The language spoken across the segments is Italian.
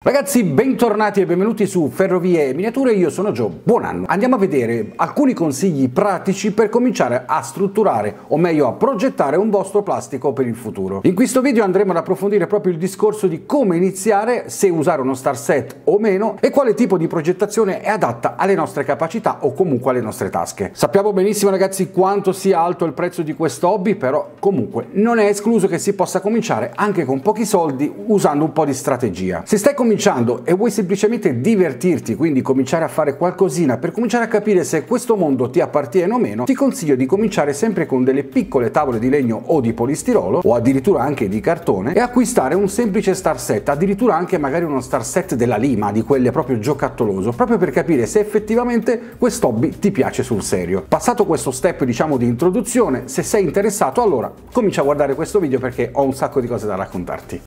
Ragazzi, bentornati e benvenuti su Ferrovie Miniature, io sono Gio, buon anno! Andiamo a vedere alcuni consigli pratici per cominciare a strutturare, o meglio a progettare un vostro plastico per il futuro. In questo video andremo ad approfondire proprio il discorso di come iniziare, se usare uno star set o meno e quale tipo di progettazione è adatta alle nostre capacità o comunque alle nostre tasche. Sappiamo benissimo ragazzi quanto sia alto il prezzo di questo hobby, però comunque non è escluso che si possa cominciare anche con pochi soldi usando un po' di strategia. Se stai cominciando e vuoi semplicemente divertirti, quindi cominciare a fare qualcosina per cominciare a capire se questo mondo ti appartiene o meno, ti consiglio di cominciare sempre con delle piccole tavole di legno o di polistirolo o addirittura anche di cartone e acquistare un semplice star set, addirittura anche magari uno star set della Lima, di quelle proprio giocattoloso, proprio per capire se effettivamente questo hobby ti piace sul serio. Passato questo step diciamo di introduzione, se sei interessato allora comincia a guardare questo video perché ho un sacco di cose da raccontarti.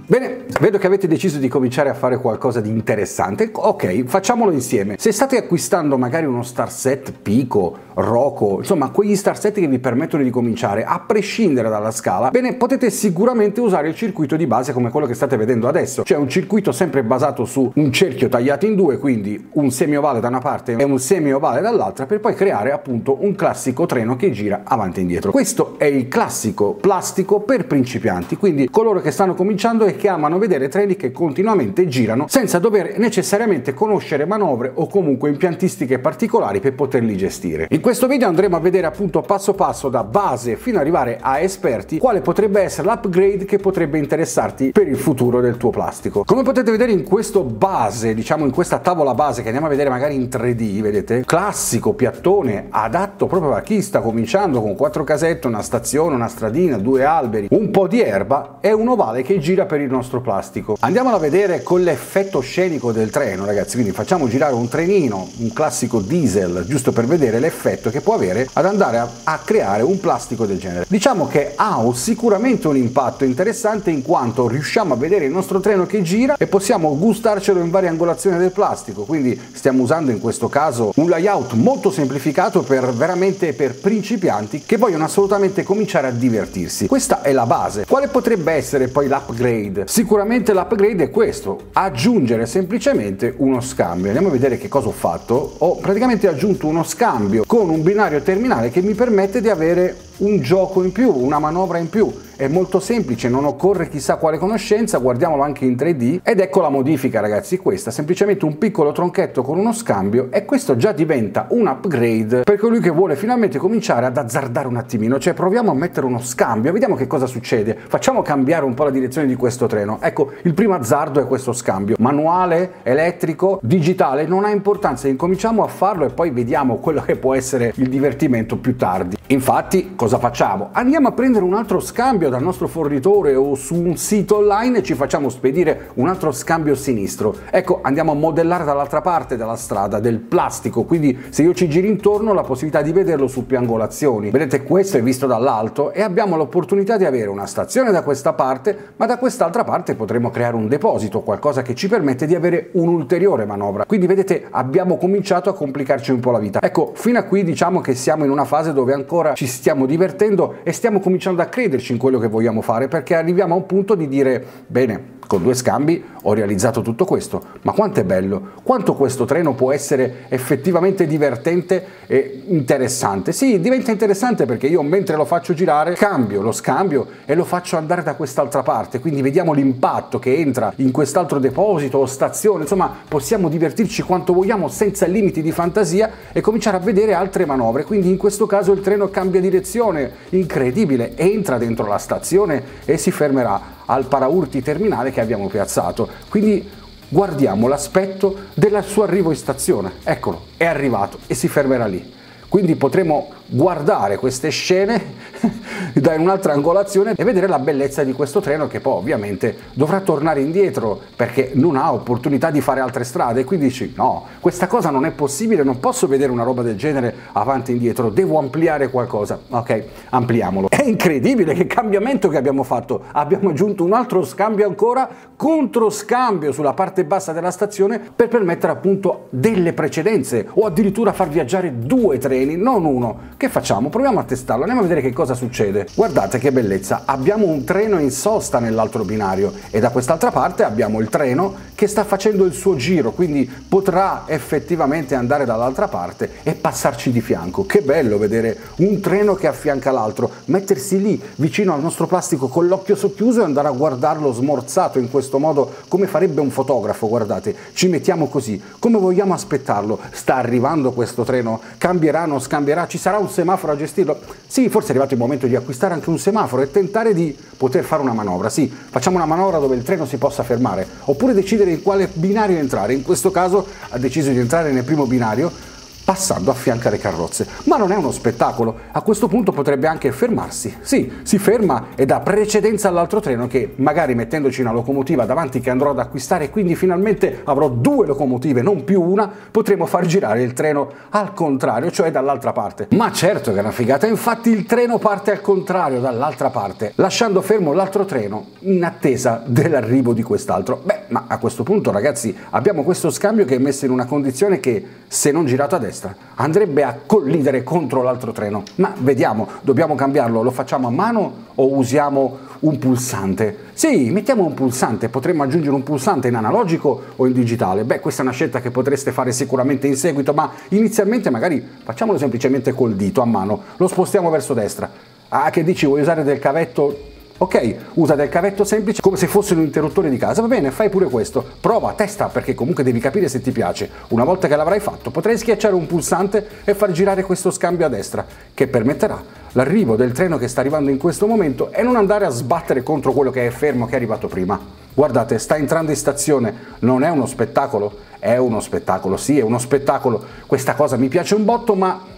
Bene, vedo che avete deciso di cominciare a fare qualcosa di interessante. Ok, facciamolo insieme. Se state acquistando magari uno star set Pico, Roco, insomma quegli star set che vi permettono di cominciare a prescindere dalla scala, bene, potete sicuramente usare il circuito di base come quello che state vedendo adesso, cioè un circuito sempre basato su un cerchio tagliato in due, quindi un semi-ovale da una parte e un semi-ovale dall'altra, per poi creare appunto un classico treno che gira avanti e indietro. Questo è il classico plastico per principianti, quindi coloro che stanno cominciando e che amano vedere treni che continuamente girano senza dover necessariamente conoscere manovre o comunque impiantistiche particolari per poterli gestire. In questo video andremo a vedere appunto passo passo da base fino ad arrivare a esperti quale potrebbe essere l'upgrade che potrebbe interessarti per il futuro del tuo plastico. Come potete vedere in questo base, diciamo in questa tavola base che andiamo a vedere magari in 3D, vedete? Classico piattone adatto proprio a chi sta cominciando con 4 casette, una stazione, una stradina, 2 alberi, un po' di erba e un ovale che gira per il nostro plastico. Andiamolo a vedere con l'effetto scenico del treno ragazzi, quindi facciamo girare un trenino, un classico diesel, giusto per vedere l'effetto che può avere ad andare a creare un plastico del genere. Diciamo che ha sicuramente un impatto interessante in quanto riusciamo a vedere il nostro treno che gira e possiamo gustarcelo in varie angolazioni del plastico, quindi stiamo usando in questo caso un layout molto semplificato veramente per principianti che vogliono assolutamente cominciare a divertirsi. Questa è la base. Quale potrebbe essere poi l'upgrade? Sicuramente l'upgrade è questo, aggiungere semplicemente uno scambio. Andiamo a vedere che cosa ho fatto. Ho praticamente aggiunto uno scambio con un binario terminale che mi permette di avere un gioco in più, una manovra in più. È molto semplice, non occorre chissà quale conoscenza, guardiamolo anche in 3D ed ecco la modifica ragazzi, questa semplicemente un piccolo tronchetto con uno scambio e questo già diventa un upgrade per colui che vuole finalmente cominciare ad azzardare un attimino, cioè proviamo a mettere uno scambio, vediamo che cosa succede, facciamo cambiare un po' la direzione di questo treno. Ecco, il primo azzardo è questo scambio, manuale, elettrico, digitale, non ha importanza, incominciamo a farlo e poi vediamo quello che può essere il divertimento più tardi. Infatti cosa facciamo? Andiamo a prendere un altro scambio dal nostro fornitore o su un sito online e ci facciamo spedire un altro scambio sinistro. Ecco, andiamo a modellare dall'altra parte della strada del plastico, quindi se io ci giri intorno ho la possibilità di vederlo su più angolazioni. Vedete, questo è visto dall'alto e abbiamo l'opportunità di avere una stazione da questa parte, ma da quest'altra parte potremo creare un deposito, qualcosa che ci permette di avere un'ulteriore manovra. Quindi vedete, abbiamo cominciato a complicarci un po' la vita. Ecco, fino a qui diciamo che siamo in una fase dove ancora ci stiamo divertendo e stiamo cominciando a crederci in quello che vogliamo fare, perché arriviamo a un punto di dire bene, con 2 scambi ho realizzato tutto questo, ma quanto è bello, quanto questo treno può essere effettivamente divertente e interessante. Sì, diventa interessante perché io mentre lo faccio girare cambio lo scambio e lo faccio andare da quest'altra parte, quindi vediamo l'impatto che entra in quest'altro deposito o stazione, insomma possiamo divertirci quanto vogliamo senza limiti di fantasia e cominciare a vedere altre manovre, quindi in questo caso il treno cambia direzione, incredibile, entra dentro la stazione e si fermerà al paraurti terminale che abbiamo piazzato. Quindi guardiamo l'aspetto del suo arrivo in stazione, eccolo, è arrivato e si fermerà lì. Quindi potremo guardare queste scene da un'altra angolazione e vedere la bellezza di questo treno, che poi ovviamente dovrà tornare indietro perché non ha opportunità di fare altre strade, e quindi dici no, questa cosa non è possibile, non posso vedere una roba del genere avanti e indietro, devo ampliare qualcosa. Ok, ampliamolo. È incredibile che cambiamento che abbiamo fatto, abbiamo aggiunto un altro scambio ancora, controscambio sulla parte bassa della stazione, per permettere appunto delle precedenze o addirittura far viaggiare due treni, non uno. Che facciamo? Proviamo a testarlo, andiamo a vedere che cosa succede. Guardate che bellezza, abbiamo un treno in sosta nell'altro binario e da quest'altra parte abbiamo il treno che sta facendo il suo giro, quindi potrà effettivamente andare dall'altra parte e passarci di fianco. Che bello vedere un treno che affianca l'altro, mettersi lì vicino al nostro plastico con l'occhio socchiuso e andare a guardarlo smorzato in questo modo, come farebbe un fotografo. Guardate, ci mettiamo così, come vogliamo aspettarlo? Sta arrivando questo treno, cambierà, non scambierà, ci sarà un semaforo a gestirlo? Sì, forse è arrivato il momento di acquistare anche un semaforo e tentare di poter fare una manovra. Sì, facciamo una manovra dove il treno si possa fermare, oppure decidere in quale binario entrare. In questo caso ha deciso di entrare nel primo binario, passando a fianco alle carrozze. Ma non è uno spettacolo, a questo punto potrebbe anche fermarsi. Sì, si ferma e dà precedenza all'altro treno, che magari mettendoci una locomotiva davanti che andrò ad acquistare, e quindi finalmente avrò due locomotive, non più una, potremo far girare il treno al contrario, cioè dall'altra parte. Ma certo che è una figata, infatti il treno parte al contrario, dall'altra parte, lasciando fermo l'altro treno in attesa dell'arrivo di quest'altro. Beh, ma a questo punto ragazzi abbiamo questo scambio che è messo in una condizione che, se non girato a destra, andrebbe a collidere contro l'altro treno. Ma vediamo, dobbiamo cambiarlo, lo facciamo a mano o usiamo un pulsante? Sì, mettiamo un pulsante, potremmo aggiungere un pulsante in analogico o in digitale. Beh, questa è una scelta che potreste fare sicuramente in seguito, ma inizialmente magari facciamolo semplicemente col dito a mano, lo spostiamo verso destra. Ah, che dici, vuoi usare del cavetto? Ok, usa del cavetto semplice come se fosse un interruttore di casa, va bene, fai pure questo, prova, testa, perché comunque devi capire se ti piace. Una volta che l'avrai fatto potrai schiacciare un pulsante e far girare questo scambio a destra, che permetterà l'arrivo del treno che sta arrivando in questo momento e non andare a sbattere contro quello che è fermo, che è arrivato prima. Guardate, sta entrando in stazione, non è uno spettacolo? È uno spettacolo, sì, è uno spettacolo. Questa cosa mi piace un botto, ma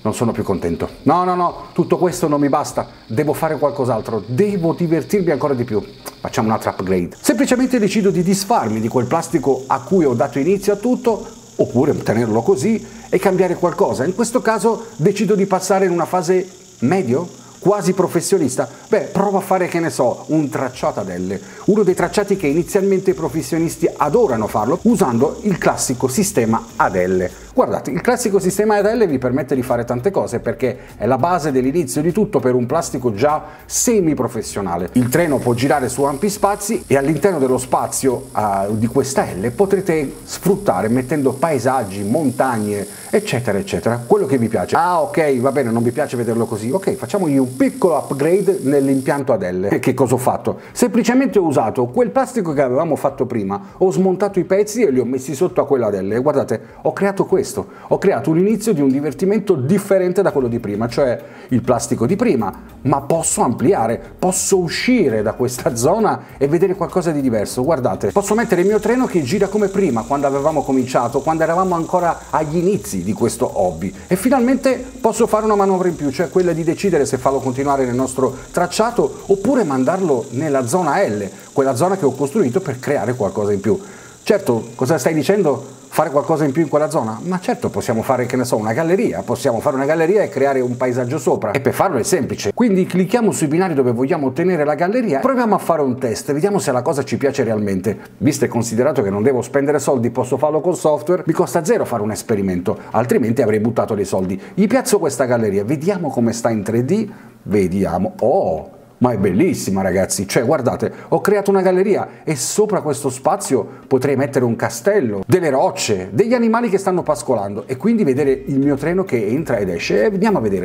non sono più contento. No, tutto questo non mi basta, devo fare qualcos'altro, devo divertirmi ancora di più. Facciamo un altro upgrade. Semplicemente decido di disfarmi di quel plastico a cui ho dato inizio a tutto, oppure tenerlo così e cambiare qualcosa. In questo caso decido di passare in una fase medio, quasi professionista. Beh, provo a fare, che ne so, un tracciato ad L, uno dei tracciati che inizialmente i professionisti adorano farlo, usando il classico sistema ad L. Guardate, il classico sistema ad L vi permette di fare tante cose perché è la base dell'inizio di tutto per un plastico già semi-professionale. Il treno può girare su ampi spazi e all'interno dello spazio di questa L potrete sfruttare mettendo paesaggi, montagne, eccetera, eccetera, quello che vi piace. Ah, ok, va bene, non vi piace vederlo così. Ok, facciamogli un piccolo upgrade nell'impianto ad L. E che cosa ho fatto? Semplicemente ho usato quel plastico che avevamo fatto prima, ho smontato i pezzi e li ho messi sotto a quello ad L. E guardate, ho creato questo. Ho creato un inizio di un divertimento differente da quello di prima, cioè il plastico di prima, ma posso ampliare, posso uscire da questa zona e vedere qualcosa di diverso. Guardate, posso mettere il mio treno che gira come prima, quando avevamo cominciato, quando eravamo ancora agli inizi di questo hobby, e finalmente posso fare una manovra in più, cioè quella di decidere se farlo continuare nel nostro tracciato oppure mandarlo nella zona L, quella zona che ho costruito per creare qualcosa in più. Certo, cosa stai dicendo? Fare qualcosa in più in quella zona? Ma certo, possiamo fare, che ne so, una galleria, possiamo fare una galleria e creare un paesaggio sopra, e per farlo è semplice. Quindi clicchiamo sui binari dove vogliamo ottenere la galleria, proviamo a fare un test, vediamo se la cosa ci piace realmente. Visto e considerato che non devo spendere soldi, posso farlo col software, mi costa zero fare un esperimento, altrimenti avrei buttato dei soldi. Gli piazzo questa galleria, vediamo come sta in 3D, vediamo, oh! Ma è bellissima ragazzi, cioè guardate, ho creato una galleria e sopra questo spazio potrei mettere un castello, delle rocce, degli animali che stanno pascolando e quindi vedere il mio treno che entra ed esce. E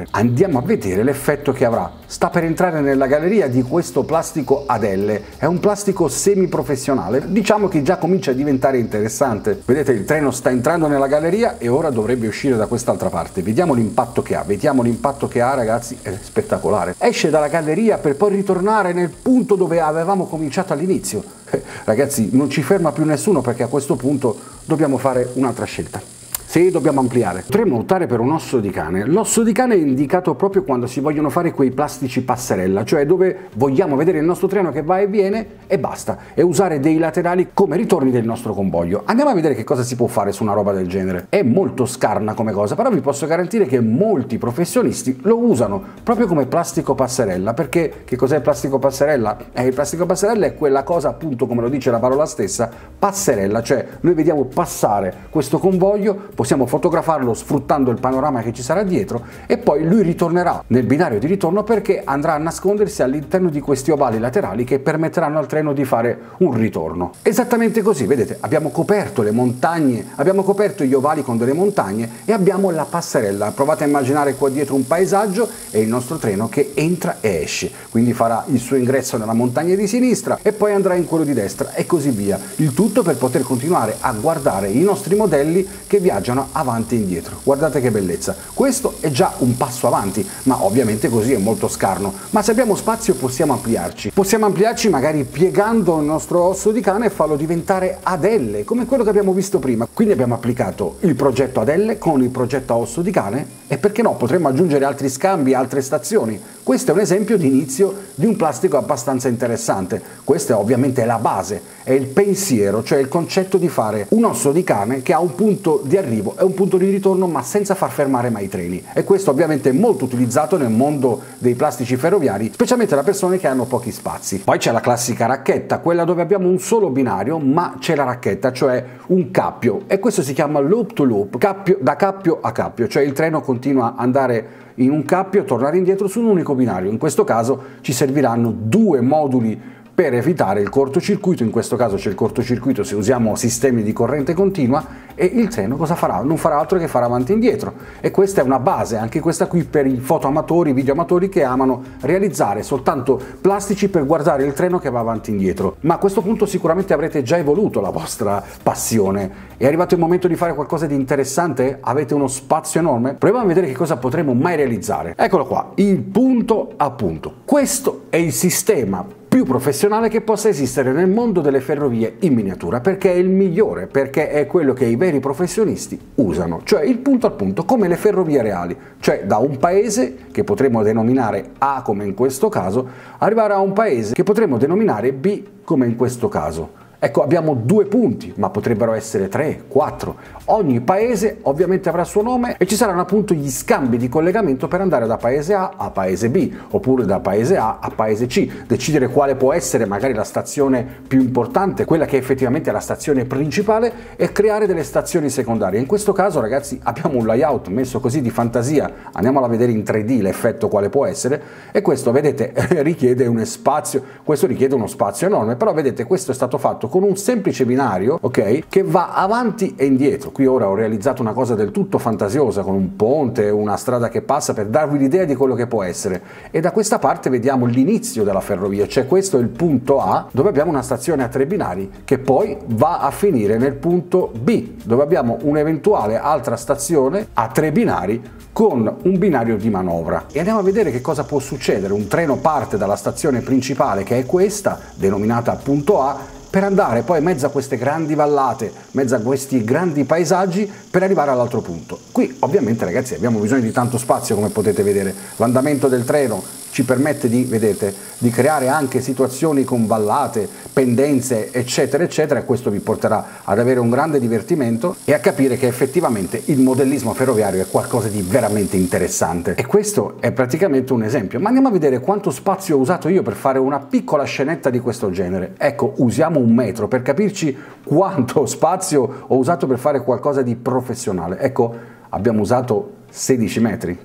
andiamo a vedere l'effetto che avrà. Sta per entrare nella galleria di questo plastico ad L, è un plastico semi-professionale, diciamo che già comincia a diventare interessante. Vedete, il treno sta entrando nella galleria e ora dovrebbe uscire da quest'altra parte. Vediamo l'impatto che ha, ragazzi, è spettacolare. Esce dalla galleria per poi ritornare nel punto dove avevamo cominciato all'inizio. Ragazzi, non ci ferma più nessuno perché a questo punto dobbiamo fare un'altra scelta. Se dobbiamo ampliare, potremmo optare per un osso di cane. L'osso di cane è indicato proprio quando si vogliono fare quei plastici passerella, cioè dove vogliamo vedere il nostro treno che va e viene e basta, e usare dei laterali come ritorni del nostro convoglio. Andiamo a vedere che cosa si può fare su una roba del genere. È molto scarna come cosa, però vi posso garantire che molti professionisti lo usano proprio come plastico passerella. Perché che cos'è il plastico passerella? Il plastico passerella è quella cosa, appunto, come lo dice la parola stessa, passerella, cioè noi vediamo passare questo convoglio, possiamo fotografarlo sfruttando il panorama che ci sarà dietro e poi lui ritornerà nel binario di ritorno perché andrà a nascondersi all'interno di questi ovali laterali che permetteranno al treno di fare un ritorno. Esattamente così, vedete, abbiamo coperto le montagne, abbiamo coperto gli ovali con delle montagne e abbiamo la passerella. Provate a immaginare qua dietro un paesaggio e il nostro treno che entra e esce, quindi farà il suo ingresso nella montagna di sinistra e poi andrà in quello di destra e così via. Il tutto per poter continuare a guardare i nostri modelli che viaggiano avanti e indietro. Guardate che bellezza, questo è già un passo avanti, ma ovviamente così è molto scarno. Ma se abbiamo spazio possiamo ampliarci magari piegando il nostro osso di cane e farlo diventare ad L, come quello che abbiamo visto prima. Quindi abbiamo applicato il progetto ad L con il progetto a osso di cane e perché no, potremmo aggiungere altri scambi, altre stazioni. Questo è un esempio di inizio di un plastico abbastanza interessante. Questa è ovviamente la base, è il pensiero, cioè il concetto di fare un osso di cane che ha un punto di arrivo e un punto di ritorno ma senza far fermare mai i treni. E questo ovviamente è molto utilizzato nel mondo dei plastici ferroviari, specialmente da persone che hanno pochi spazi. Poi c'è la classica racchetta, quella dove abbiamo un solo binario ma c'è la racchetta, cioè un cappio, e questo si chiama loop to loop, cappio da cappio a cappio, cioè il treno continua ad andare in un cappio, tornare indietro su un unico binario. In questo caso ci serviranno due moduli per evitare il cortocircuito. In questo caso c'è il cortocircuito se usiamo sistemi di corrente continua, e il treno cosa farà? Non farà altro che fare avanti e indietro, e questa è una base, anche questa qui, per i fotoamatori, i videoamatori che amano realizzare soltanto plastici per guardare il treno che va avanti e indietro. Ma a questo punto sicuramente avrete già evoluto la vostra passione. È arrivato il momento di fare qualcosa di interessante? Avete uno spazio enorme? Proviamo a vedere che cosa potremo mai realizzare. Eccolo qua, il punto a punto. Questo è il sistema più professionale che possa esistere nel mondo delle ferrovie in miniatura, perché è il migliore, perché è quello che i veri professionisti usano, cioè il punto a punto, come le ferrovie reali, cioè da un paese che potremmo denominare A come in questo caso, arrivare a un paese che potremmo denominare B come in questo caso. Ecco, abbiamo due punti, ma potrebbero essere 3, 4. Ogni paese ovviamente avrà il suo nome e ci saranno appunto gli scambi di collegamento per andare da paese A a paese B, oppure da paese A a paese C, decidere quale può essere magari la stazione più importante, quella che effettivamente è la stazione principale, e creare delle stazioni secondarie. In questo caso, ragazzi, abbiamo un layout messo così di fantasia, andiamolo a vedere in 3D l'effetto quale può essere, e questo, vedete, richiede uno spazio, questo richiede uno spazio enorme, però vedete, questo è stato fatto con un semplice binario, ok, che va avanti e indietro. Qui ora ho realizzato una cosa del tutto fantasiosa con un ponte, una strada che passa, per darvi l'idea di quello che può essere. E da questa parte vediamo l'inizio della ferrovia, cioè questo è il punto A, dove abbiamo una stazione a 3 binari che poi va a finire nel punto B, dove abbiamo un'eventuale altra stazione a 3 binari con un binario di manovra. E andiamo a vedere che cosa può succedere. Un treno parte dalla stazione principale, che è questa, denominata punto A, per andare poi in mezzo a queste grandi vallate, in mezzo a questi grandi paesaggi, per arrivare all'altro punto. Qui ovviamente, ragazzi, abbiamo bisogno di tanto spazio, come potete vedere. L'andamento del treno ci permette di, vedete, di creare anche situazioni con vallate, pendenze, eccetera eccetera, e questo vi porterà ad avere un grande divertimento e a capire che effettivamente il modellismo ferroviario è qualcosa di veramente interessante. E questo è praticamente un esempio. Ma andiamo a vedere quanto spazio ho usato io per fare una piccola scenetta di questo genere. Ecco, usiamo un metro per capirci quanto spazio ho usato per fare qualcosa di professionale. Ecco, abbiamo usato 16 metri.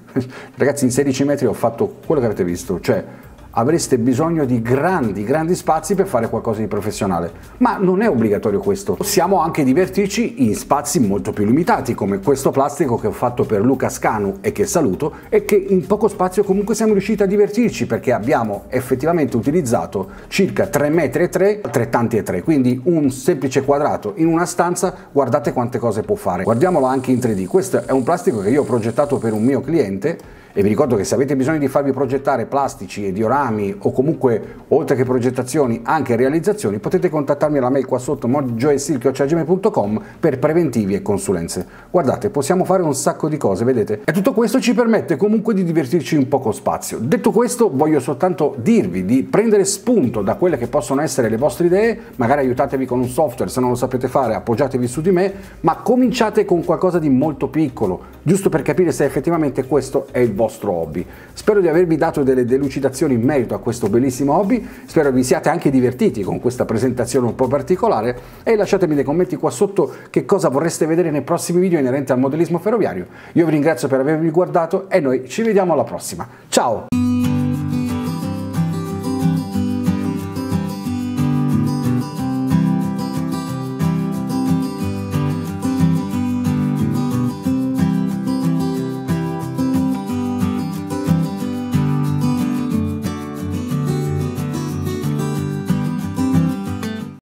Ragazzi, in 16 metri ho fatto quello che avete visto, cioè avreste bisogno di grandi spazi per fare qualcosa di professionale, ma non è obbligatorio questo. Possiamo anche divertirci in spazi molto più limitati, come questo plastico che ho fatto per Luca Scanu e che saluto, e che in poco spazio comunque siamo riusciti a divertirci, perché abbiamo effettivamente utilizzato circa 3,3 metri, altrettanti e 3, quindi un semplice quadrato in una stanza. Guardate quante cose può fare. Guardiamolo anche in 3D. Questo è un plastico che io ho progettato per un mio cliente E vi ricordo che se avete bisogno di farvi progettare plastici e diorami o comunque oltre che progettazioni anche realizzazioni, potete contattarmi alla mail qua sotto mojoesilchio@gmail.com per preventivi e consulenze. Guardate, possiamo fare un sacco di cose, vedete? E tutto questo ci permette comunque di divertirci in poco spazio. Detto questo, voglio soltanto dirvi di prendere spunto da quelle che possono essere le vostre idee, magari aiutatevi con un software, se non lo sapete fare appoggiatevi su di me, ma cominciate con qualcosa di molto piccolo, giusto per capire se effettivamente questo è il vostro hobby. Spero di avervi dato delle delucidazioni in merito a questo bellissimo hobby, spero vi siate anche divertiti con questa presentazione un po' particolare e lasciatemi nei commenti qua sotto che cosa vorreste vedere nei prossimi video inerenti al modellismo ferroviario. Io vi ringrazio per avermi guardato e noi ci vediamo alla prossima. Ciao!